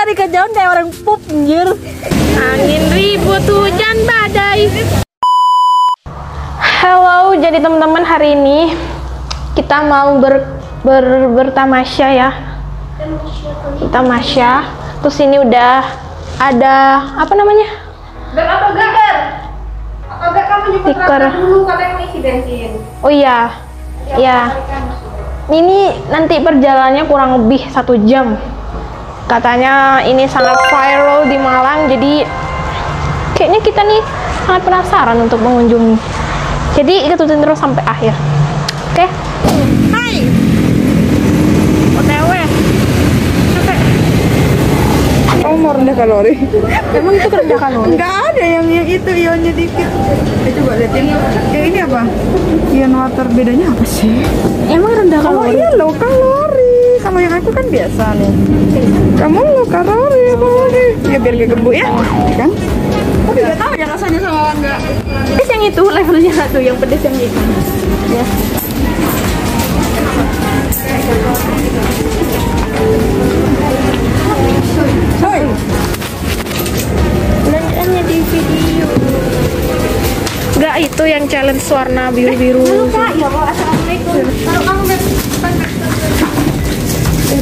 dari kejauhan kayak orang pup anjir. Angin ribut, hujan badai. Halo, jadi teman-teman hari ini kita mau bertamasya ya. Tamasya. Terus ini udah ada apa namanya? Apa gak kamu juga Stiker. dulu katanya mau isi bensin. Oh iya. Ya. Ini nanti perjalanannya kurang lebih 1 jam. Katanya ini sangat viral di Malang, jadi kayaknya kita nih sangat penasaran untuk mengunjungi. Jadi ikutin terus sampai akhir. Oke? Hai. OTW. Capek. Kamu mau rendah kalori? Emang itu rendah kalori? Enggak ada yang itu ionnya dikit. Coba liatin. Yang ini apa? Ion water, bedanya apa sih? Emang rendah kalori? Oh iya low kalori. Kalau yang aku kan biasa nih. Kamu low kalori ya biar gak gemuk ya, kan? Tapi gak tahu ya rasanya sama enggak. Pedes yang itu levelnya tuh, yang pedes yang itu. Ya. Soy. Belanjaannya di video. Enggak, itu yang challenge warna biru-biru. Kak, ya Allah, assalamualaikum. Kalau kamu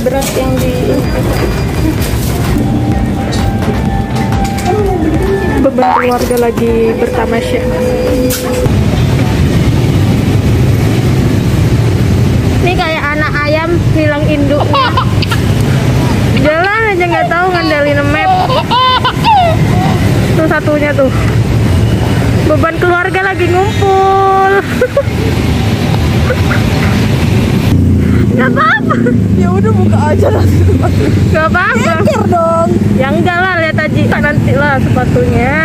Berat yang di beban keluarga lagi bertamasya. Ini kayak anak ayam hilang induknya. Jalan aja nggak tahu ngandelin map. Tuh satunya tuh. Beban keluarga lagi ngumpul. Gak apa-apa. Ya udah buka aja lah. Gak apa-apa. Mikir dong. Ya enggak lah, lihat aja nanti lah sepatunya.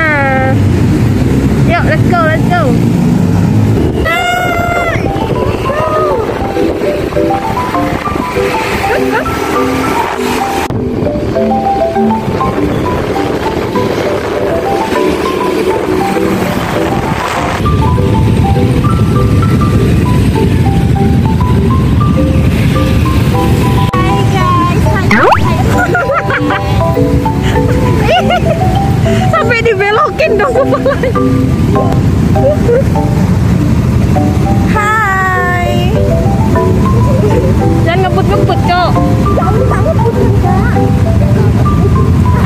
Yuk, let's go, let's go. Sampai dibelokin dong kepalanya. Hai. Jangan ngebut-ngebut, Cok.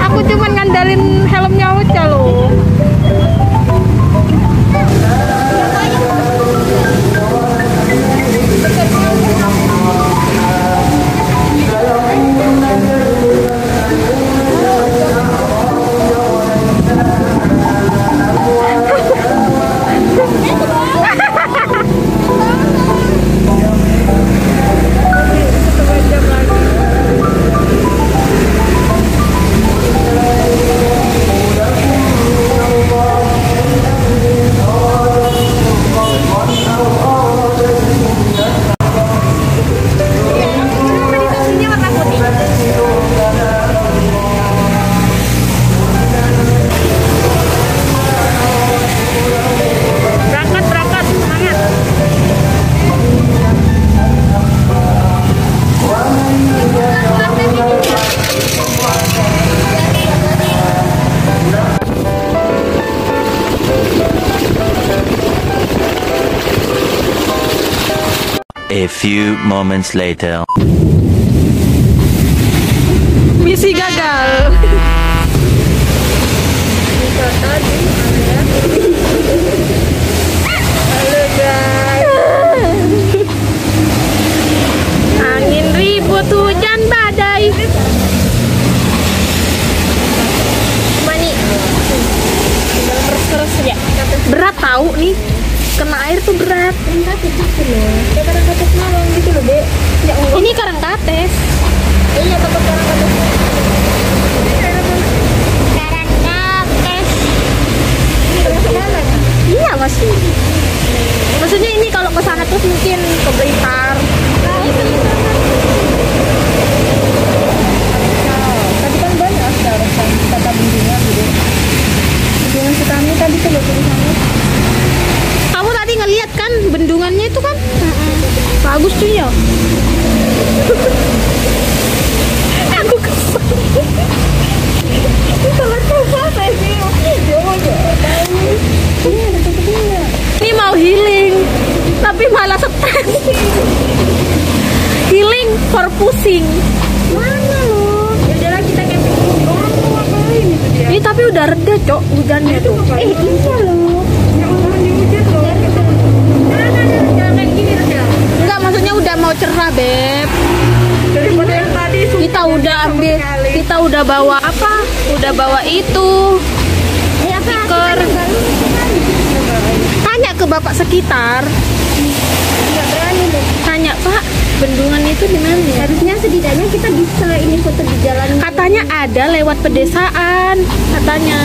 Aku cuman ngandalin helmnya aja loh. Berangkat, semangat. A few moments later. Misi gagal. Halo guys. Angin ribut, hujan badai. Mani. Terus ya. Berat tahu nih. Kena air tuh berat. Karangkates gitu loh. Kayak karangkates Malang gitu loh, Dek. Ya Allah. Ini karangkates. Iya, takut karangkates. Karangkates. Ini dari mana? Iya, udah reda, Cok, hujannya tuh. Iya loh. Ya Allah, ini hujan loh. Jangan kayak gini reda. Enggak, maksudnya udah mau cerah, Beb. Daripada yang tadi Kita udah ambil, kita udah bawa apa? Udah bawa itu. Stiker. Tanya ke bapak sekitar. Nggak berani deh. Tanya, Pak, bendungan itu di mana? Harusnya setidaknya kita bisa ini foto di jalan. Katanya ada lewat pedesaan, katanya.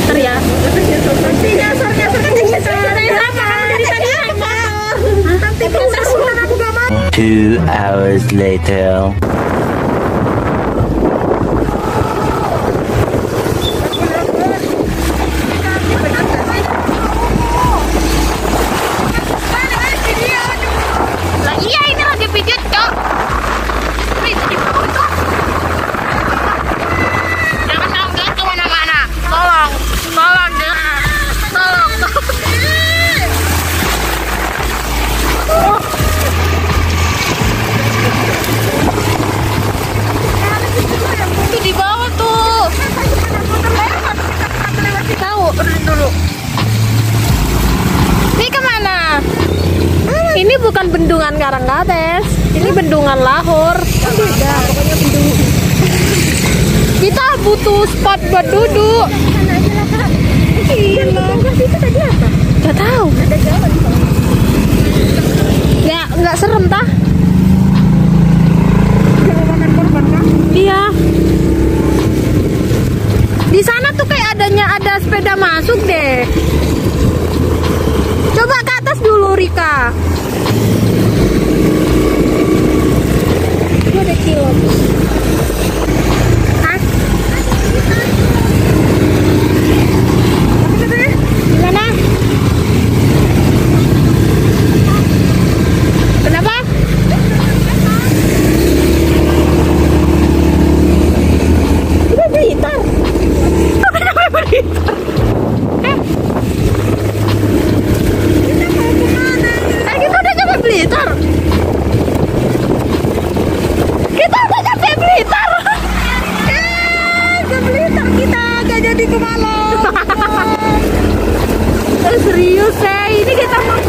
Ntar ya. nanti proses aku gak mau. 2 hours later. Lah iya, ini lagi pijat, Cok. Jangan langgar kemana-mana. Tolong deh. Tolong. Itu di bawah tuh. Tahu, dulu. Ini kemana? Ini bukan bendungan Karangkates, ini bendungan Lahore. Beda. Kita butuh spot buat duduk. Iya loh. Itu tadi apa? Gak tahu. Ada jalan. Ya, nggak serem tah? Mau makan korban kan? Iya. Di sana tuh kayak ada sepeda masuk deh. Coba ke atas dulu, Rika. Itu ada kilop. Hah? Gimana? Kenapa? Udah Blitar. Kenapa Blitar? Kita udah sampai Blitar. Kita udah sampai Blitar. Ke Blitar kita gak jadi ke Malang. Serius, ini kita mau.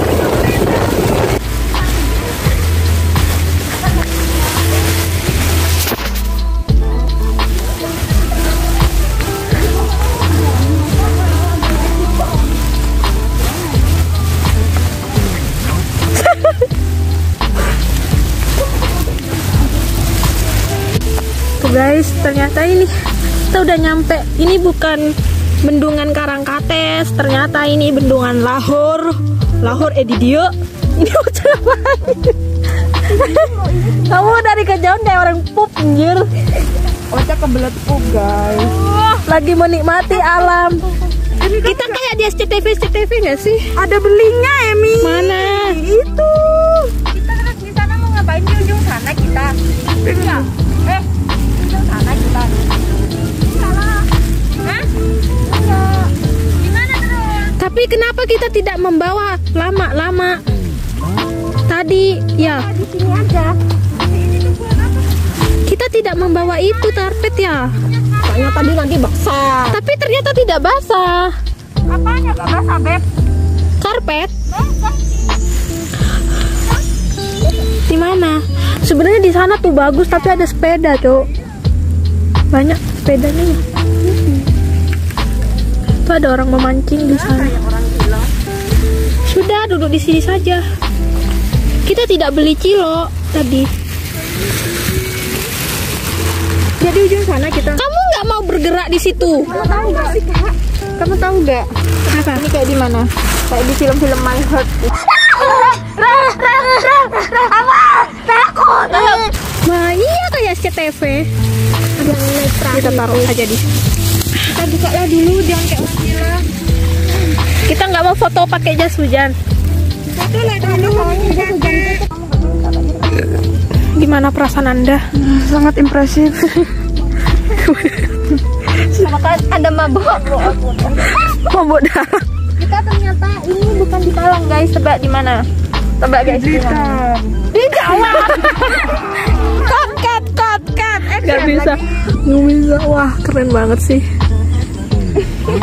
Tuh guys, ternyata ini kita udah nyampe. Ini bukan bendungan Karangkates, ternyata ini bendungan Lahore. Lahore di dia. Ini bocah apaan? Kamu dari kejauhan kayak orang pup, anjir. Oca kebelet pup guys. Lagi menikmati alam. Kita kayak di SCTV nggak sih? Ada belingnya Emi. Mana? Itu. Kita terus di sana mau ngapain di ujung sana kita? Iya. Ujung sana kita. Salah. Hah? Enggak. Gimana terus? Tapi kenapa kita tidak membawa lama-lama? Tadi ya Di sini aja. Ini tuh buat apa? kita tidak membawa itu karpet ya. Soalnya tadi nanti basah. Tapi ternyata tidak basah. Apanya gak basah, Beb? Karpet di mana? Sebenarnya di sana tuh bagus, tapi ada sepeda, Cok. Banyak sepedanya. Tuh ada orang memancing di sana. Sudah, duduk di sini saja. Kita tidak beli cilok tadi. Jadi ujung sana kita. Kamu nggak mau bergerak di situ? Kamu tahu gak sih Kak? Kamu tahu gak? Apa? Ini kayak di mana? Kayak di film-film My Heart. Wah, iya kayak SCTV. Kita taruh aja di sini. Kita buka lah dulu, jangan kayak orang gila. Kita nggak mau foto pakai jas hujan. Foto lah dulu. Gimana perasaan Anda? Sangat impresif. Maka ada mabuk. Mabuk darah. Kita ternyata ini bukan di Malang, guys. Tebak di mana? Tebak guys. Di mana? Di Jawa. Cut. Gak bisa. Wah, keren banget sih. Ya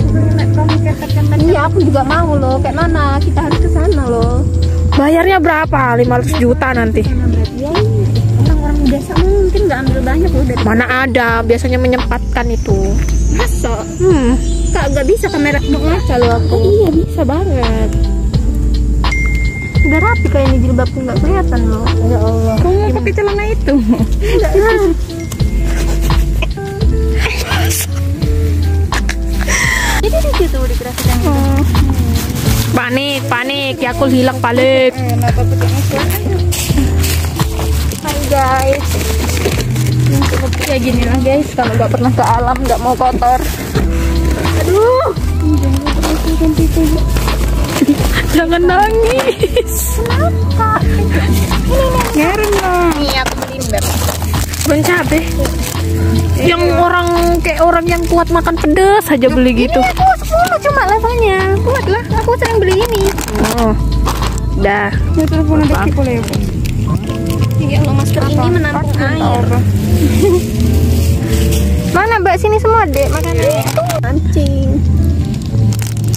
aku pengen naik perahu kepet-kepet. Iya, aku juga mau loh. Kayak mana? Kita harus ke sana loh. Bayarnya berapa? 500 juta nanti. Karena berarti ya orang-orang biasa mungkin nggak ambil banyak loh dari Mana ada, biasanya menyempatkan itu. masa. Kak, Gak bisa kamera ngaca loh aku. iya bisa banget. Udah rapi kayaknya jilbabku nggak kelihatan loh. Ya Allah. Kamu mau pakai celana itu? Jadi di situ dikerasin yang Panik, Yakul hilang panik. Kenapa pakai celana? Hai guys. Ya gini lah guys, kalau nggak pernah ke alam nggak mau kotor. Aduh. Jangan nangis. Kenapa? Ngeren lah. Nih aku beliin Beb. Bon cabe. Yang orang kayak orang yang kuat makan pedas aja beli gitu. Aku 10 cuma levelnya. Kuat lah. Aku sering beli ini. Oh. Dah. Ya telepon ada Apa? Kiko lah ya. Ya Allah, masker ini menampung air. Mana Mbak, sini semua dek makan air. Mancing.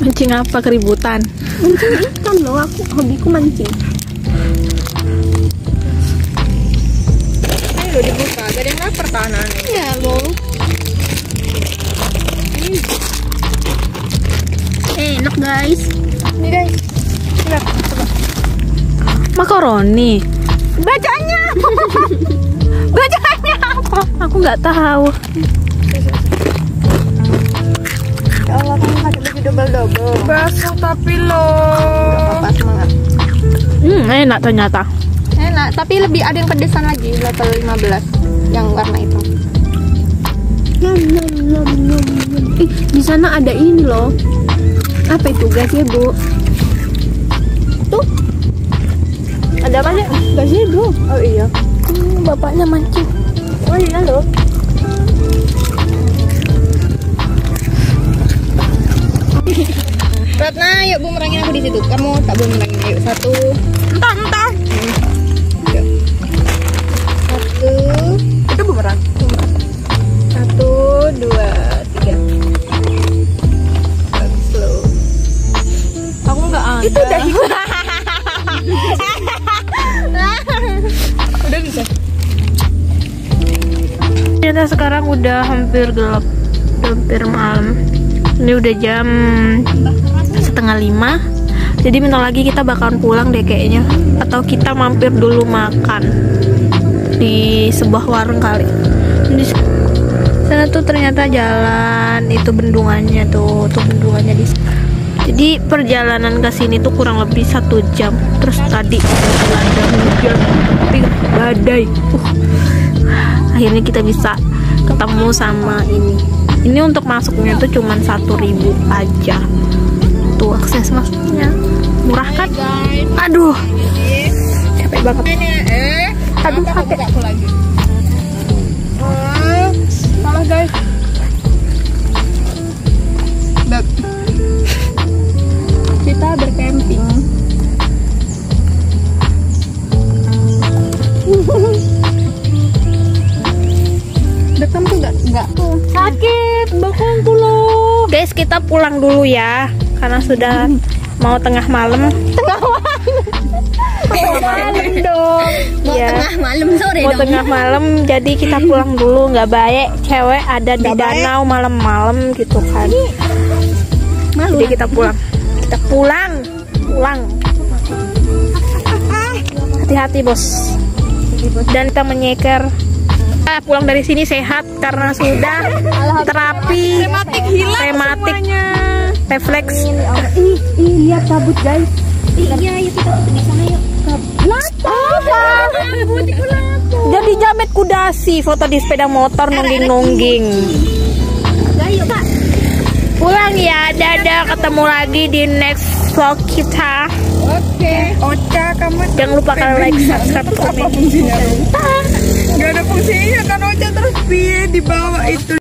Mancing apa keributan? Mancing ikan loh, aku hobiku mancing. Ayo dibuka, gak ada yang lapar kanan. Ya loh. Enak guys. Ini guys. Lihat. Makaroni. Bacaannya. Bacaannya apa? Aku nggak tahu. Ya Allah, kamu pakai baju double-double. Basah tapi loh. Apa semangat. Enak ternyata. Enak, tapi lebih ada yang pedesan lagi, level 15 yang warna itu. Ih, di sana ada ini loh. Apa itu guys ya Bu? Tuh. Ada apa sih? Gazebo. Oh iya. Bapaknya mancing. Oh iya loh. Ratna, yuk bumerangin aku di situ. Kamu tak bumerangin. Yuk, 1. Entah. Yuk. 1. Itu bumerang. 1, 2, 3. Slow. Aku nggak ada. Itu udah hilang. Udah bisa. Ternyata sekarang udah hampir gelap, hampir malam. Ini udah jam 4:30. Jadi bentar lagi kita bakalan pulang deh kayaknya. Atau kita mampir dulu makan di sebuah warung kali. Di sana tuh ternyata jalan, itu bendungannya tuh bendungannya di sana. Jadi perjalanan ke sini tuh kurang lebih 1 jam. Terus tadi ada hujan, tapi badai. Akhirnya kita bisa ketemu sama ini. Ini untuk masuknya tuh cuman 1.000 aja. Tuh akses masuknya murah kan? Aduh, capek banget. Aduh, capek. Aku lagi. Salah guys. Beb. Kita bercamping. Dekem tuh enggak Sakit bokongku loh. Guys, kita pulang dulu ya karena sudah mau tengah malam. Tengah malam dong. Ya. Tengah malam sore Mau dong. tengah malam, jadi kita pulang dulu. Nggak baik cewek ada di danau malam-malam gitu kan. Malu. Jadi kita pulang. Kita pulang. Hati-hati bos. Dan kita menyeker. Pulang dari sini sehat karena sudah terapi rematik refleks. Lihat kabut guys. Iya, yuk kita di sana yuk. Kabut itu lapor. Jadi jamet kudasi foto di sepeda motor nungging-nungging. Ayo Kak. Pulang ya, dadah, ketemu lagi di next vlog kita. Oke. Ocha, kamu Jangan lupa kalian like, subscribe, apa komen. fungsinya? Gak ada fungsinya kan Ocha, terus piye di bawah itu.